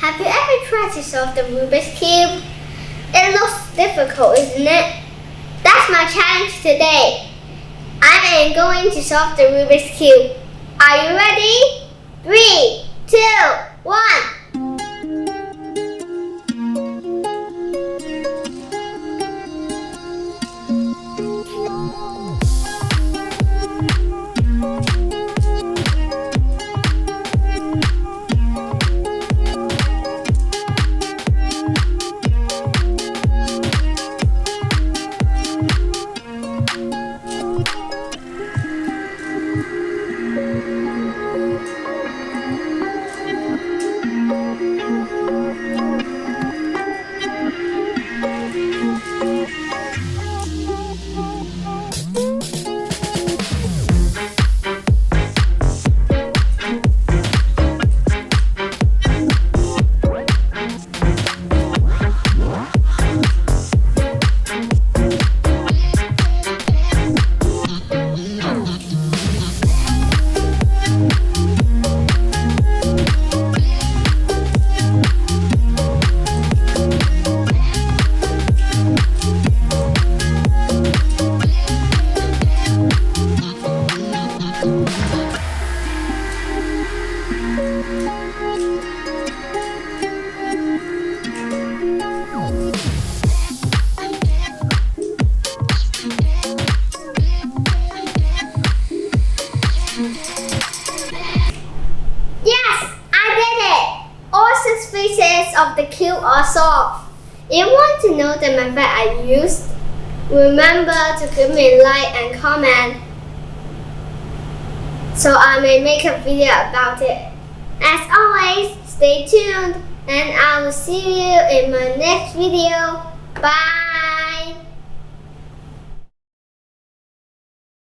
Have you ever tried to solve the Rubik's Cube? It looks difficult, isn't it? That's my challenge today. I am going to solve the Rubik's Cube. Are you ready? 3, 2, 1. Yes, I did it! All 6 pieces of the cube are solved. If you want to know the method I used, remember to give me a like and comment so I may make a video about it. As always, stay tuned and I will see you in my next video. Bye!